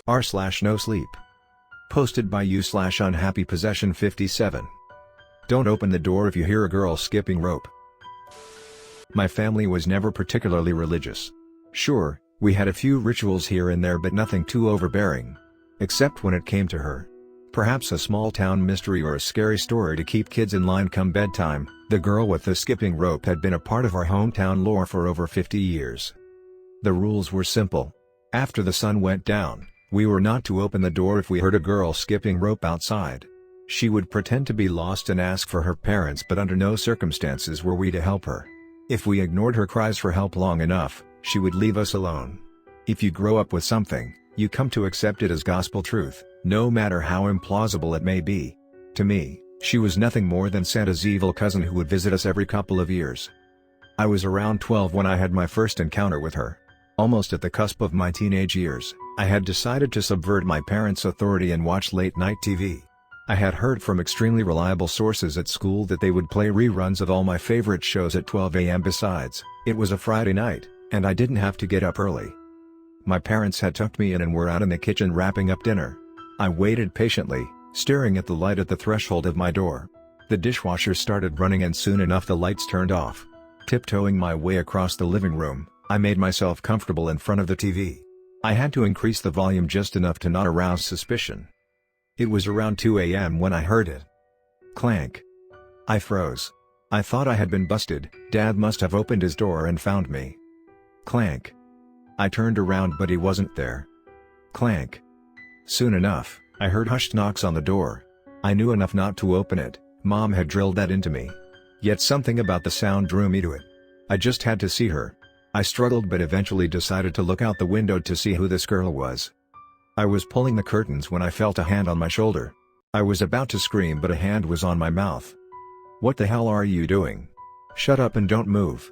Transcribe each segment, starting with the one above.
r/NoSleep. Posted by u/unhappypossession57. Don't open the door if you hear a girl skipping rope. My family was never particularly religious. Sure, we had a few rituals here and there but nothing too overbearing. Except when it came to her. Perhaps a small-town mystery or a scary story to keep kids in line come bedtime, the girl with the skipping rope had been a part of our hometown lore for over 50 years. The rules were simple. After the sun went down, we were not to open the door if we heard a girl skipping rope outside. She would pretend to be lost and ask for her parents, but under no circumstances were we to help her. If we ignored her cries for help long enough, she would leave us alone. If you grow up with something, you come to accept it as gospel truth, no matter how implausible it may be. To me, she was nothing more than Santa's evil cousin who would visit us every couple of years. I was around 12 when I had my first encounter with her. Almost at the cusp of my teenage years, I had decided to subvert my parents' authority and watch late-night TV. I had heard from extremely reliable sources at school that they would play reruns of all my favorite shows at 12 a.m. Besides, it was a Friday night, and I didn't have to get up early. My parents had tucked me in and were out in the kitchen wrapping up dinner. I waited patiently, staring at the light at the threshold of my door. The dishwasher started running and soon enough the lights turned off. Tiptoeing my way across the living room, I made myself comfortable in front of the TV. I had to increase the volume just enough to not arouse suspicion. It was around 2 a.m. when I heard it. Clank. I froze. I thought I had been busted. Dad must have opened his door and found me. Clank. I turned around but he wasn't there. Clank. Soon enough, I heard hushed knocks on the door. I knew enough not to open it. Mom had drilled that into me. Yet something about the sound drew me to it. I just had to see her. I struggled but eventually decided to look out the window to see who this girl was. I was pulling the curtains when I felt a hand on my shoulder. I was about to scream but a hand was on my mouth. "What the hell are you doing? Shut up and don't move."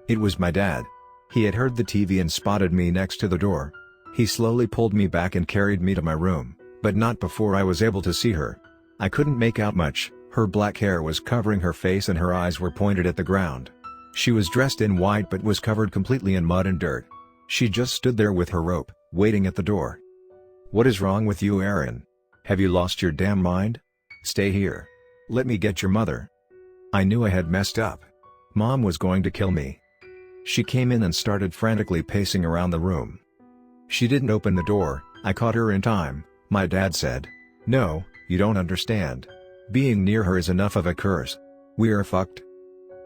It was my dad. He had heard the TV and spotted me next to the door. He slowly pulled me back and carried me to my room, but not before I was able to see her. I couldn't make out much. Her black hair was covering her face and her eyes were pointed at the ground. She was dressed in white but was covered completely in mud and dirt. She just stood there with her rope, waiting at the door. "What is wrong with you, Aaron? Have you lost your damn mind? Stay here. Let me get your mother." I knew I had messed up. Mom was going to kill me. She came in and started frantically pacing around the room. She didn't open the door. I caught her in time. My dad said, "No, you don't understand. Being near her is enough of a curse. We're fucked."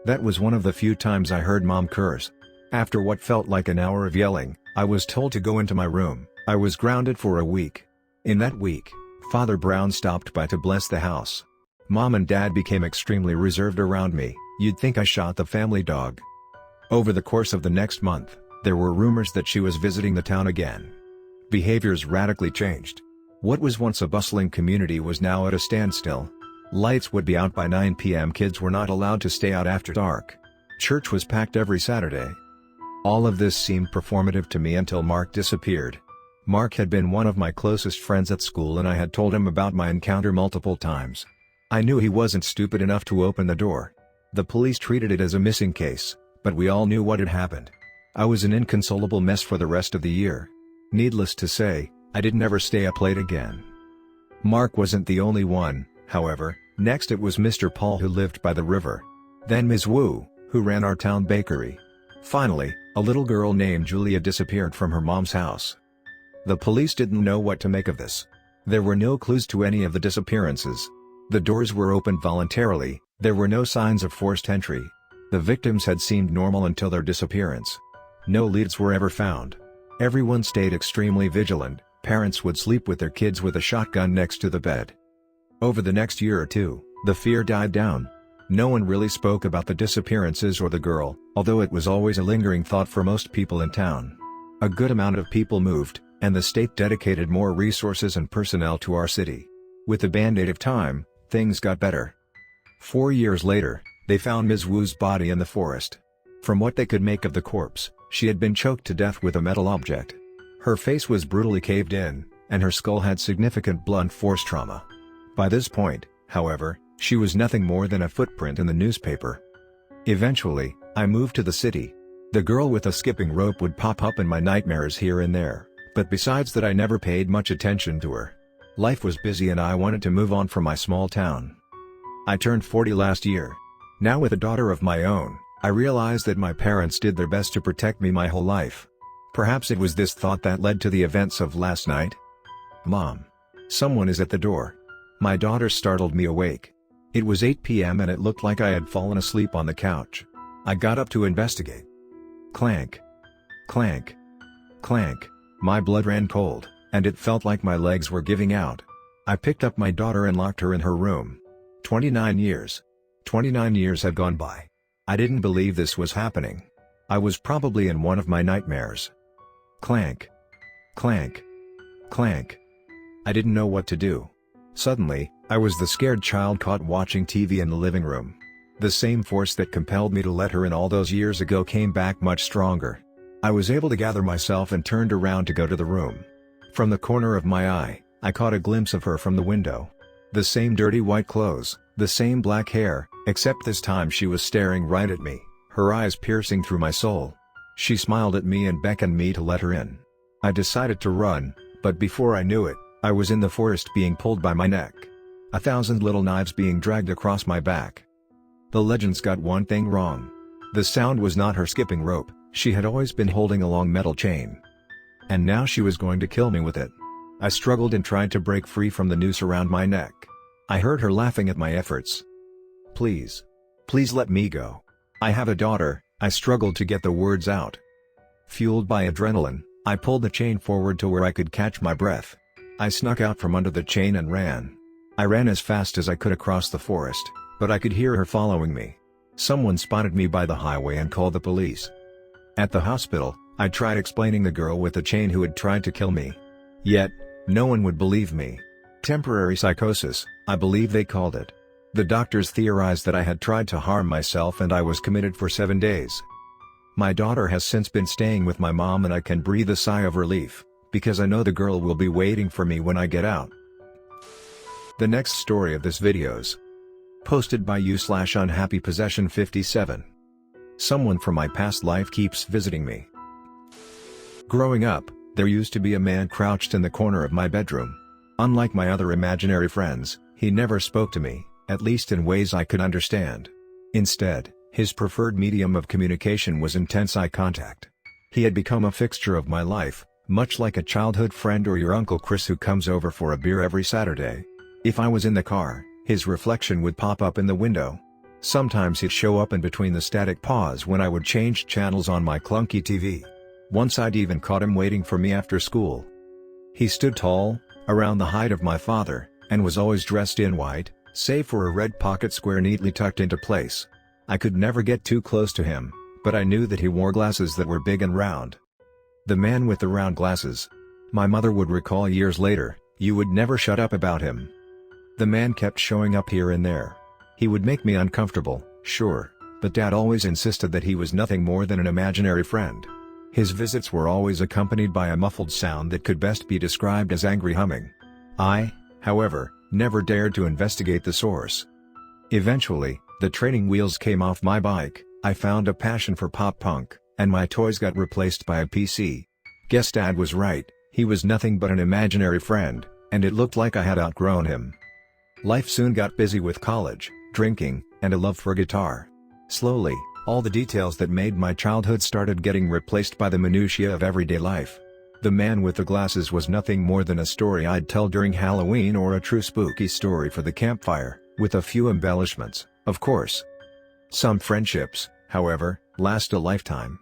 That was one of the few times I heard Mom curse. After what felt like an hour of yelling, I was told to go into my room. I was grounded for a week. In that week, Father Brown stopped by to bless the house. Mom and Dad became extremely reserved around me. You'd think I shot the family dog. Over the course of the next month, there were rumors that she was visiting the town again. Behaviors radically changed. What was once a bustling community was now at a standstill. Lights would be out by 9 p.m. Kids were not allowed to stay out after dark. Church was packed every Saturday. All of this seemed performative to me until Mark disappeared. Mark had been one of my closest friends at school and I had told him about my encounter multiple times. I knew he wasn't stupid enough to open the door. The police treated it as a missing case, but we all knew what had happened. I was an inconsolable mess for the rest of the year. Needless to say, I didn't ever stay up late again. Mark wasn't the only one, however. Next it was Mr. Paul, who lived by the river. Then Ms. Wu, who ran our town bakery. Finally, a little girl named Julia disappeared from her mom's house. The police didn't know what to make of this. There were no clues to any of the disappearances. The doors were opened voluntarily, there were no signs of forced entry. The victims had seemed normal until their disappearance. No leads were ever found. Everyone stayed extremely vigilant. Parents would sleep with their kids with a shotgun next to the bed. Over the next year or two, the fear died down. No one really spoke about the disappearances or the girl, although it was always a lingering thought for most people in town. A good amount of people moved, and the state dedicated more resources and personnel to our city. With the band-aid of time, things got better. 4 years later, they found Ms. Wu's body in the forest. From what they could make of the corpse, she had been choked to death with a metal object. Her face was brutally caved in, and her skull had significant blunt force trauma. By this point, however, she was nothing more than a footprint in the newspaper. Eventually, I moved to the city. The girl with the skipping rope would pop up in my nightmares here and there, But besides that, I never paid much attention to her. Life was busy and I wanted to move on from my small town. I turned 40 last year. Now with a daughter of my own, I realized that my parents did their best to protect me my whole life. Perhaps it was this thought that led to the events of last night. Mom. Someone is at the door. My daughter startled me awake. It was 8 p.m. and it looked like I had fallen asleep on the couch. I got up to investigate. Clank. Clank. Clank. My blood ran cold, and it felt like my legs were giving out. I picked up my daughter and locked her in her room. 29 years. 29 years had gone by. I didn't believe this was happening. I was probably in one of my nightmares. Clank. Clank. Clank. I didn't know what to do. Suddenly, I was the scared child caught watching TV in the living room. The same force that compelled me to let her in all those years ago came back much stronger. I was able to gather myself and turned around to go to the room. From the corner of my eye, I caught a glimpse of her from the window. The same dirty white clothes, the same black hair, except this time she was staring right at me, her eyes piercing through my soul. She smiled at me and beckoned me to let her in. I decided to run, but before I knew it, I was in the forest being pulled by my neck. 1,000 little knives being dragged across my back. The legends got one thing wrong. The sound was not her skipping rope. She had always been holding a long metal chain. And now she was going to kill me with it. I struggled and tried to break free from the noose around my neck. I heard her laughing at my efforts. Please. Please let me go. I have a daughter, I struggled to get the words out. Fueled by adrenaline, I pulled the chain forward to where I could catch my breath. I snuck out from under the chain and ran. I ran as fast as I could across the forest, but I could hear her following me. Someone spotted me by the highway and called the police. At the hospital, I tried explaining the girl with the chain who had tried to kill me. Yet, no one would believe me. Temporary psychosis, I believe they called it. The doctors theorized that I had tried to harm myself and I was committed for 7 days. My daughter has since been staying with my mom and I can breathe a sigh of relief, because I know the girl will be waiting for me when I get out. The next story of this videos posted by u/unhappypossession57. Someone from my past life keeps visiting me. Growing up, there used to be a man crouched in the corner of my bedroom. Unlike my other imaginary friends, he never spoke to me, at least in ways I could understand. Instead, his preferred medium of communication was intense eye contact. He had become a fixture of my life, much like a childhood friend or your Uncle Chris who comes over for a beer every Saturday. If I was in the car, his reflection would pop up in the window. Sometimes he'd show up in between the static pause when I would change channels on my clunky TV. Once I'd even caught him waiting for me after school. He stood tall, around the height of my father, and was always dressed in white, save for a red pocket square neatly tucked into place. I could never get too close to him, but I knew that he wore glasses that were big and round. The man with the round glasses. My mother would recall years later, you would never shut up about him. The man kept showing up here and there. He would make me uncomfortable, sure, but Dad always insisted that he was nothing more than an imaginary friend. His visits were always accompanied by a muffled sound that could best be described as angry humming. I, however, never dared to investigate the source. Eventually, the training wheels came off my bike, I found a passion for pop punk, and my toys got replaced by a PC. Guess Dad was right, he was nothing but an imaginary friend, and it looked like I had outgrown him. Life soon got busy with college, drinking, and a love for guitar. Slowly, all the details that made my childhood started getting replaced by the minutiae of everyday life. The man with the glasses was nothing more than a story I'd tell during Halloween or a true spooky story for the campfire, with a few embellishments, of course. Some friendships, however, last a lifetime.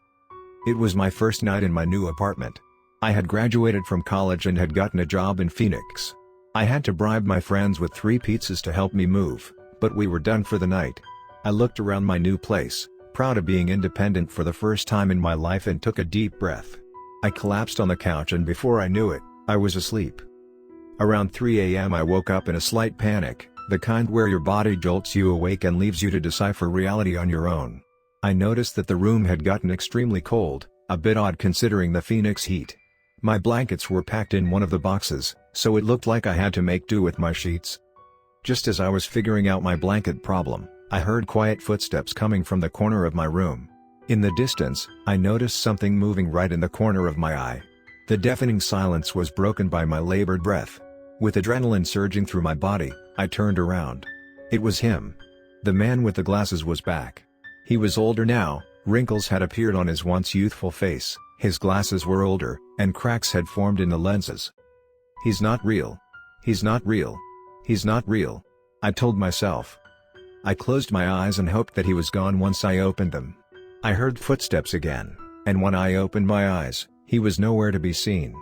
It was my first night in my new apartment. I had graduated from college and had gotten a job in Phoenix. I had to bribe my friends with 3 pizzas to help me move, but we were done for the night. I looked around my new place, proud of being independent for the first time in my life, and took a deep breath. I collapsed on the couch and before I knew it, I was asleep. Around 3 a.m. I woke up in a slight panic, the kind where your body jolts you awake and leaves you to decipher reality on your own. I noticed that the room had gotten extremely cold, a bit odd considering the Phoenix heat. My blankets were packed in one of the boxes, so it looked like I had to make do with my sheets. Just as I was figuring out my blanket problem, I heard quiet footsteps coming from the corner of my room. In the distance, I noticed something moving right in the corner of my eye. The deafening silence was broken by my labored breath. With adrenaline surging through my body, I turned around. It was him. The man with the glasses was back. He was older now, wrinkles had appeared on his once youthful face, his glasses were older, and cracks had formed in the lenses. "He's not real. He's not real. He's not real," I told myself. I closed my eyes and hoped that he was gone once I opened them. I heard footsteps again, and when I opened my eyes, he was nowhere to be seen.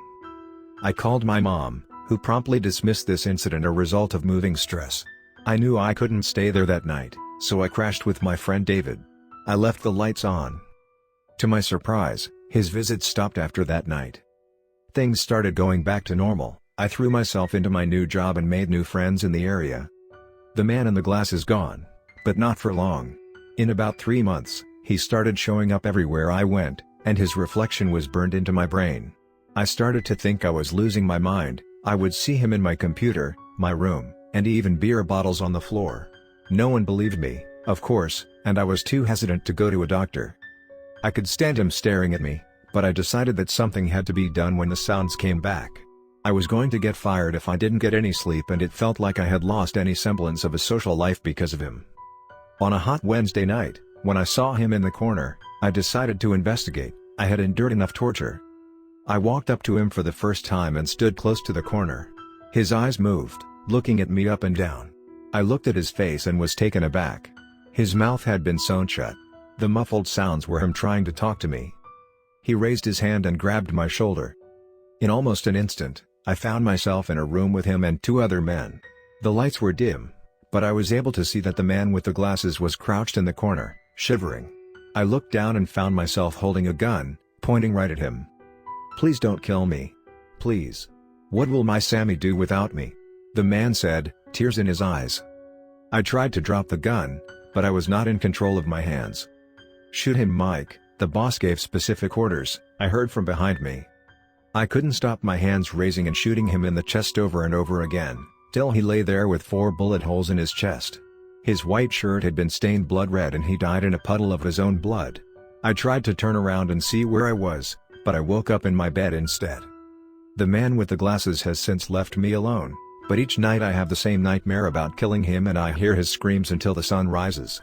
I called my mom, who promptly dismissed this incident a result of moving stress. I knew I couldn't stay there that night, so I crashed with my friend David. I left the lights on. To my surprise, his visits stopped after that night. Things started going back to normal. I threw myself into my new job and made new friends in the area. The man in the glass is gone, but not for long. In about 3 months, he started showing up everywhere I went, and his reflection was burned into my brain. I started to think I was losing my mind. I would see him in my computer, my room, and even beer bottles on the floor. No one believed me, of course, and I was too hesitant to go to a doctor. I could stand him staring at me, but I decided that something had to be done when the sounds came back. I was going to get fired if I didn't get any sleep, and it felt like I had lost any semblance of a social life because of him. On a hot Wednesday night, when I saw him in the corner, I decided to investigate. I had endured enough torture. I walked up to him for the first time and stood close to the corner. His eyes moved, looking at me up and down. I looked at his face and was taken aback. His mouth had been sewn shut. The muffled sounds were him trying to talk to me. He raised his hand and grabbed my shoulder. In almost an instant, I found myself in a room with him and 2 other men. The lights were dim, but I was able to see that the man with the glasses was crouched in the corner, shivering. I looked down and found myself holding a gun, pointing right at him. "Please don't kill me. Please. What will my Sammy do without me?" the man said, tears in his eyes. I tried to drop the gun, but I was not in control of my hands. "Shoot him, Mike," the boss gave specific orders, I heard from behind me. I couldn't stop my hands raising and shooting him in the chest over and over again, till he lay there with 4 bullet holes in his chest. His white shirt had been stained blood red and he died in a puddle of his own blood. I tried to turn around and see where I was, but I woke up in my bed instead. The man with the glasses has since left me alone, but each night I have the same nightmare about killing him and I hear his screams until the sun rises.